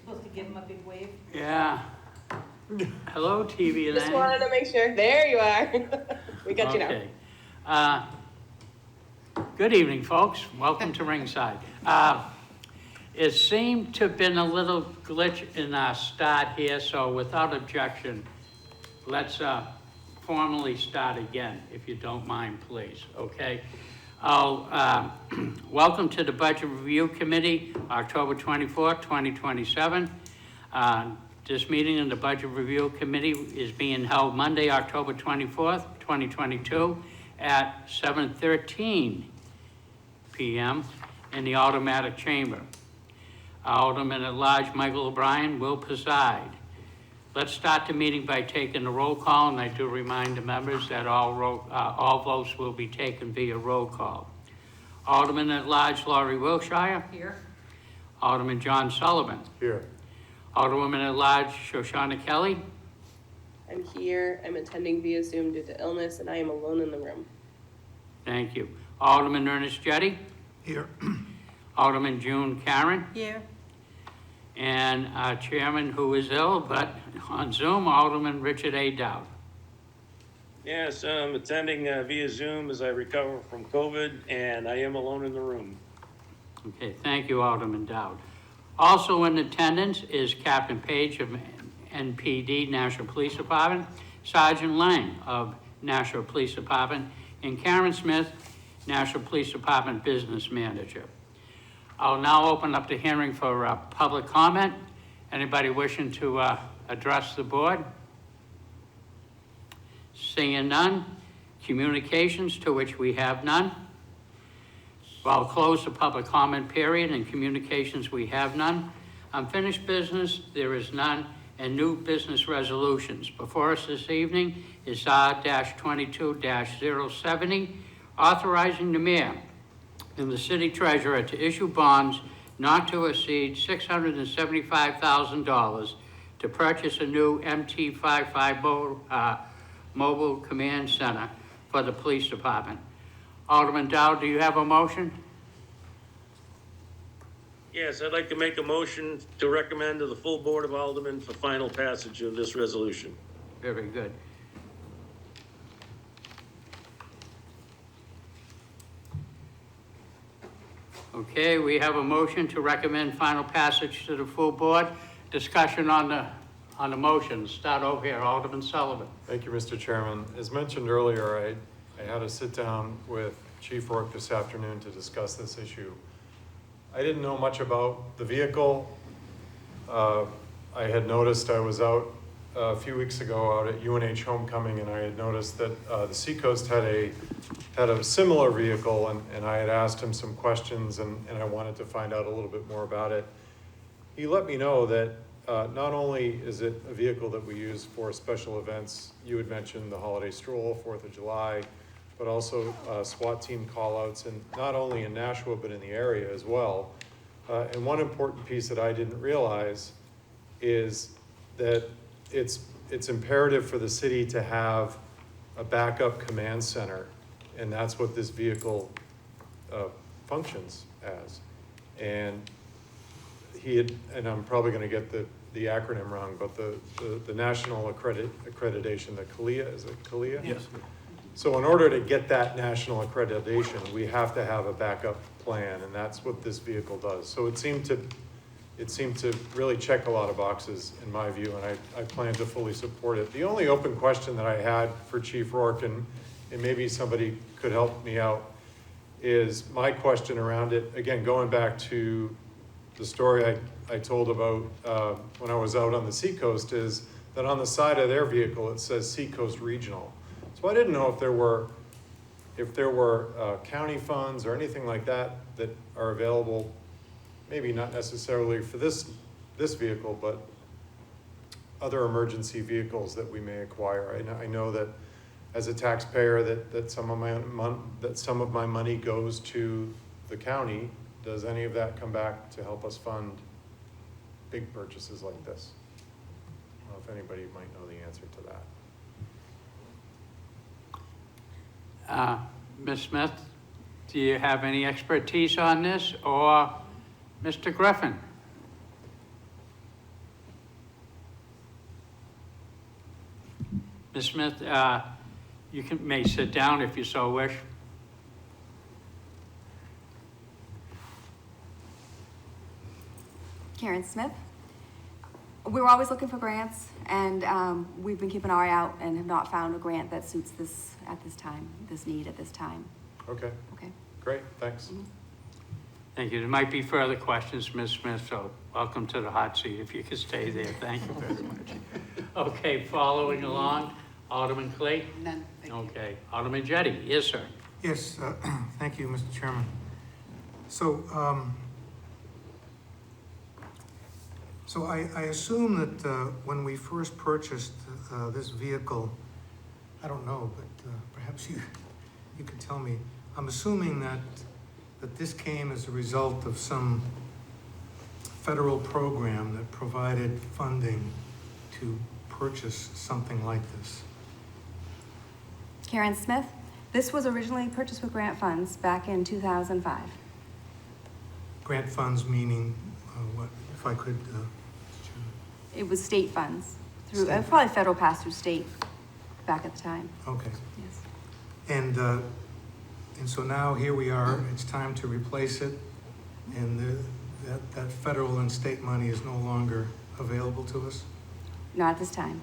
supposed to give him a big wave? Yeah. Hello, TV land. Just wanted to make sure. There you are. We got you now. Okay. Good evening, folks. Welcome to Ringside. It seemed to have been a little glitch in our start here, so without objection, let's formally start again, if you don't mind, please, okay? Welcome to the Budget Review Committee, October 24th, 2027. This meeting in the Budget Review Committee is being held Monday, October 24th, 2022 at 7:13 p.m. in the automatic chamber. Alderman at Large Michael O'Brien will preside. Let's start the meeting by taking a roll call, and I do remind the members that all votes will be taken via roll call. Alderman at Large Laurie Wilshire. Here. Alderman John Sullivan. Here. Alderwoman at Large Shoshana Kelly. I'm here. I'm attending via Zoom due to illness, and I am alone in the room. Thank you. Alderman Ernest Jetty. Here. Alderman June Karen. Here. And our chairman, who is ill, but on Zoom, Alderman Richard A. Dowd. Yes, I'm attending via Zoom as I recover from COVID, and I am alone in the room. Okay, thank you, Alderman Dowd. Also in attendance is Captain Page of NPD, National Police Department, Sergeant Lang of National Police Department, and Karen Smith, National Police Department Business Manager. I'll now open up the hearing for public comment. Anybody wishing to address the board? Seeing none. Communications, to which we have none. I'll close the public comment period, and communications, we have none. Unfinished business, there is none, and new business resolutions. Before us this evening is R-22-070, authorizing the mayor and the city treasurer to issue bonds not to exceed $675,000 to purchase a new MT-55 mobile command center for the police department. Alderman Dowd, do you have a motion? Yes, I'd like to make a motion to recommend to the full Board of Aldermen for final passage of this resolution. Very good. Okay, we have a motion to recommend final passage to the full board. Discussion on the motion. Start over here, Alderman Sullivan. Thank you, Mr. Chairman. As mentioned earlier, I had a sit down with Chief Rourke this afternoon to discuss this issue. I didn't know much about the vehicle. I had noticed, I was out a few weeks ago out at UNH Homecoming, and I had noticed that the Seacoast had a similar vehicle, and I had asked him some questions, and I wanted to find out a little bit more about it. He let me know that not only is it a vehicle that we use for special events, you had mentioned the holiday stroll, 4th of July, but also SWAT team call-outs, and not only in Nashua, but in the area as well. And one important piece that I didn't realize is that it's imperative for the city to have a backup command center, and that's what this vehicle functions as. And he had, and I'm probably going to get the acronym wrong, but the national accreditation, the CALIA, is it CALIA? Yes. So in order to get that national accreditation, we have to have a backup plan, and that's what this vehicle does. So it seemed to really check a lot of boxes in my view, and I plan to fully support it. The only open question that I had for Chief Rourke, and maybe somebody could help me out, is my question around it, again, going back to the story I told about when I was out on the Seacoast, is that on the side of their vehicle it says Seacoast Regional. So I didn't know if there were county funds or anything like that that are available, maybe not necessarily for this vehicle, but other emergency vehicles that we may acquire. I know that as a taxpayer that some of my money goes to the county. Does any of that come back to help us fund big purchases like this? I don't know if anybody might know the answer to that. Ms. Smith, do you have any expertise on this, or Mr. Griffin? Ms. Smith, you may sit down if you so wish. Karen Smith. We're always looking for grants, and we've been keeping our eye out and have not found a grant that suits this at this time, this need at this time. Okay, Okay. great, thanks. Thank you. There might be further questions, Ms. Smith, so welcome to the hot seat if you could stay there. Thank you very much. Okay, following along, Alderman Clay? None, thank you. Okay, Alderman Jettie? Yes, sir. Yes, thank you, Mr. Chairman. So, I assume that when we first purchased this vehicle, I don't know, but perhaps you could tell me. I'm assuming that this came as a result of some federal program that provided funding to purchase something like this. Karen Smith. This was originally purchased with grant funds back in 2005. Grant funds meaning what, if I could, It was state funds through, State. probably federal pass through state back at the time. okay. Yes. And so now here we are, it's time to replace it, and that federal and state money is no longer available to us? Not at this time.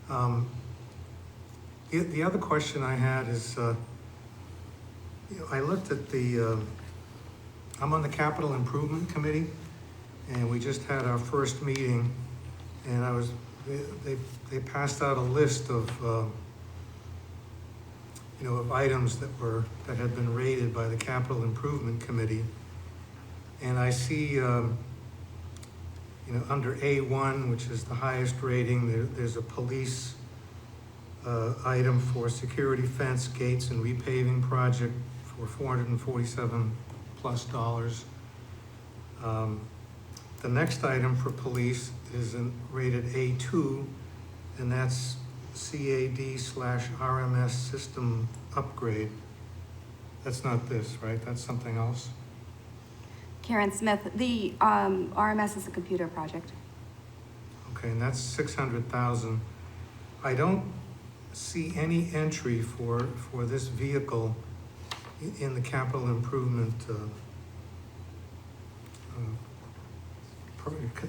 Okay. The other question I had is, I looked at I'm on the Capital Improvement Committee, and we just had our first meeting, and they passed out a list of, of items that had been rated by the Capital Improvement Committee. And I see, under A1, which is the highest rating, there's a police item for security fence, gates, and repaving project for $447+. The next item for police is rated A2, and that's CAD/RMS system upgrade. That's not this, right? That's something else? Karen Smith. The RMS is a computer project. Okay, and that's 600,000. I don't see any entry for this vehicle in the capital improvement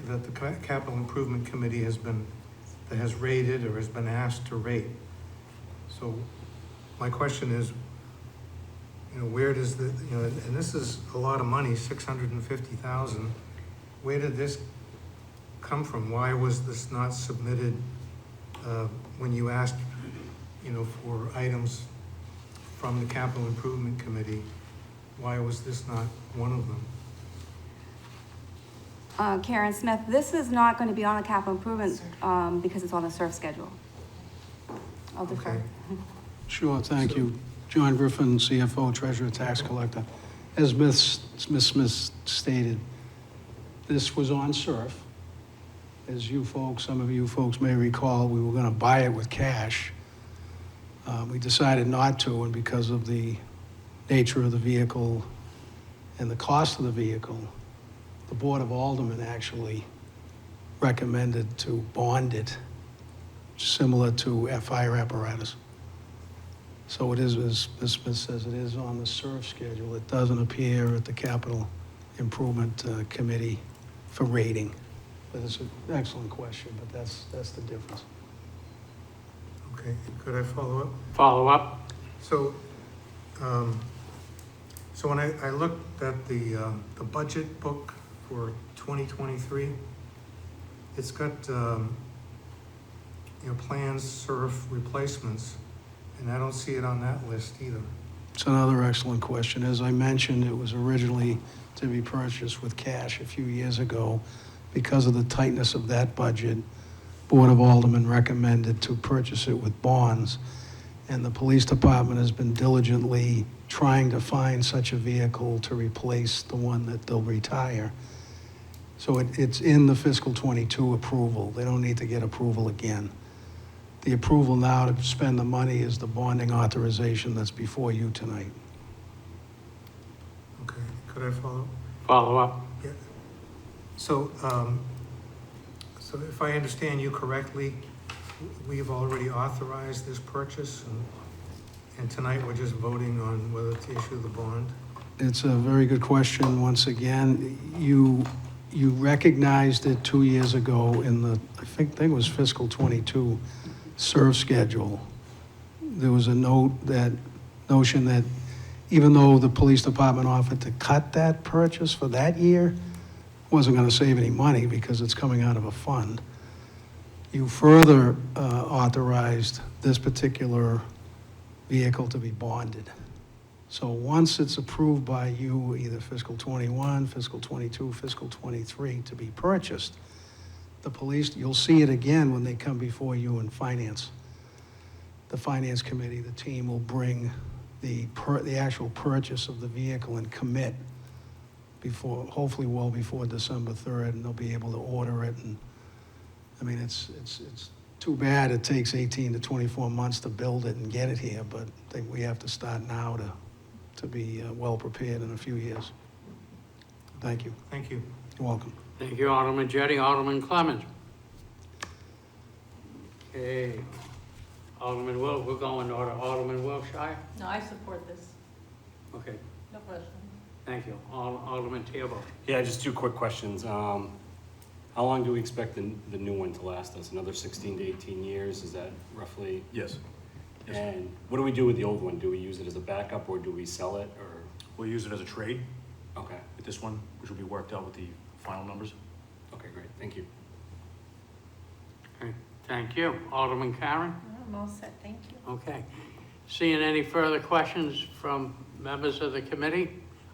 that the Capital Improvement Committee has rated or has been asked to rate. So my question is, where does and this is a lot of money, 650,000. Where did this come from? Why was this not submitted when you asked, for items from the Capital Improvement Committee? Why was this not one of them? Karen Smith, this is not going to be on the capital improvement because it's on the SURF schedule. I'll defer. Okay. Sure, thank you. John Griffin, CFO, Treasurer, Tax Collector. As Ms. Smith stated, this was on SURF. As some of you folks may recall, we were going to buy it with cash. We decided not to, and because of the nature of the vehicle and the cost of the vehicle, the Board of Aldermen actually recommended to bond it, similar to fire apparatus. So it is, as Ms. Smith says, it is on the SURF schedule. It doesn't appear at the Capital Improvement Committee for rating. But it's an excellent question, but that's the difference. Okay, could I follow up? Follow up? So, so when I looked at the budget book for 2023, it's got plans, SURF replacements, and I don't see it on that list either. It's another excellent question. As I mentioned, it was originally to be purchased with cash a few years ago. Because of the tightness of that budget, Board of Aldermen recommended to purchase it with bonds. And the police department has been diligently trying to find such a vehicle to replace the one that they'll retire. So it's in the fiscal 22 approval. They don't need to get approval again. The approval now to spend the money is the bonding authorization that's before you tonight. Okay, could I follow up? Follow up? Yeah. So, so if I understand you correctly, we've already authorized this purchase, and tonight we're just voting on whether to issue the bond? It's a very good question. Once again, you recognized it 2 years ago in the, I think it was fiscal '22 SURF schedule. There was a notion that even though the police department offered to cut that purchase for that year, wasn't going to save any money because it's coming out of a fund. You further authorized this particular vehicle to be bonded. So once it's approved by you, either fiscal '21, fiscal '22, fiscal '23 to be purchased, the police, you'll see it again when they come before you in finance. The finance committee, the team will bring the actual purchase of the vehicle and commit before, hopefully well before December 3rd, and they'll be able to order it. And I mean, it's too bad it takes 18 to 24 months to build it and get it here, but I think we have to start now to be well prepared in a few years. Thank you. Thank you. You're welcome. Thank you, Alderman Jettie. Alderman Clemmons. Okay. Alderman we're going in order. Alderman Wilshire? No, I support this. Okay, No question. thank you. Alderman Theobald? Yeah, just two quick questions. How long do we expect the new one to last us? Another 16 to 18 years? Is that roughly? Yes. Yes. And what do we do with the old one? Do we use it as a backup or do we sell it or? We'll use it as a trade Okay, with this one, which will be worked out with the final numbers. okay, great, thank you. Okay, thank you. Alderman Karen? I'm all set, thank you. Okay. Seeing any further questions from members of the committee?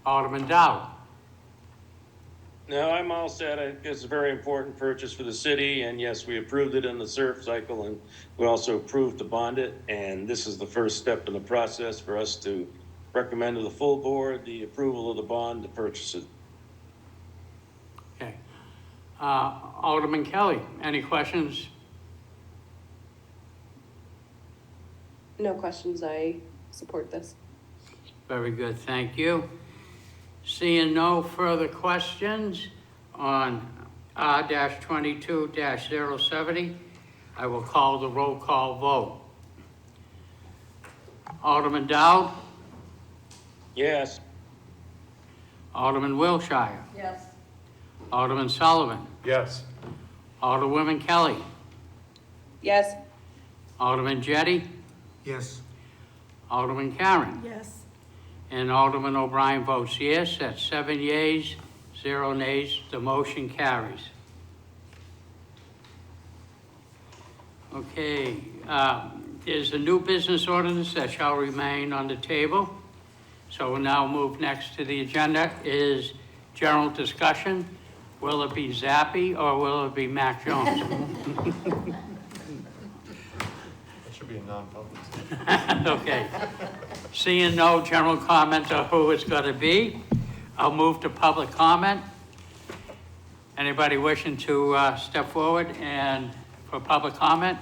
Alderman Dow? No, I'm all set. I think it's a very important purchase for the city, and yes, we approved it in the SURF cycle, and we also approved to bond it, and this is the first step in the process for us to recommend to the full board the approval of the bond to purchase it. Okay. Alderman Kelly, any questions? No questions, I support this. Very good, thank you. Seeing no further questions on R-22-070, I will call the roll call vote. Alderman Dowd? Yes. Alderman Wilshire? Yes. Alderman Sullivan? Yes. Alderwoman Kelly? Yes. Alderman Jettie? Yes. Alderman Karen? Yes. And Alderman O'Brien votes yes. That's 7 yeas, 0 nays. The motion carries. Okay, there's a new business ordinance that shall remain on the table. So we'll now move next to the agenda is general discussion. Will it be Zappy or will it be Mac Jones? That should be a non-public. Okay. Seeing no general comment of who it's going to be, I'll move to public comment. Anybody wishing to step forward and for public comment?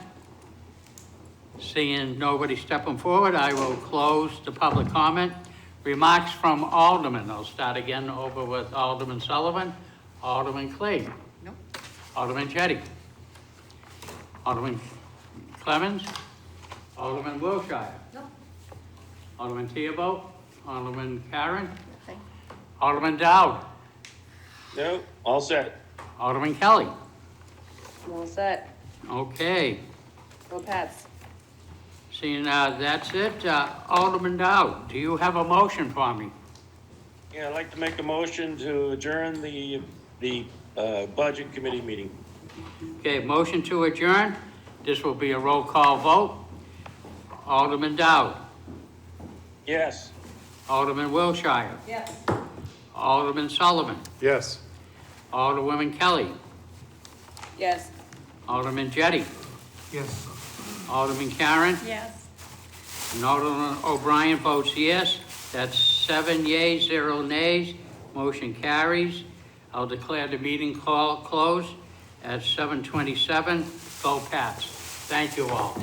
Seeing nobody stepping forward, I will close the public comment. Remarks from Alderman. I'll start again over with Alderman Sullivan, Alderman Clay. Nope. Alderman Jettie. Alderman Clemmons. Alderman Wilshire. Nope. Alderman Theobald. Alderman Karen. Nothing. Alderman Dowd. No, all set. Alderman Kelly. I'm all set. Okay. Go Pats. Seeing that's it. Alderman Dowd, do you have a motion for me? Yeah, I'd like to make a motion to adjourn the budget committee meeting. Okay, motion to adjourn. This will be a roll call vote. Alderman Dowd. Yes. Alderman Wilshire. Yes. Alderman Sullivan. Yes. Alderwoman Kelly. Yes. Alderman Jettie. Yes. Alderman Karen. Yes. And Alderman O'Brien votes yes. That's 7 yeas, 0 nays. Motion carries. I'll declare the meeting closed at 7:27. Go Pats. Thank you all.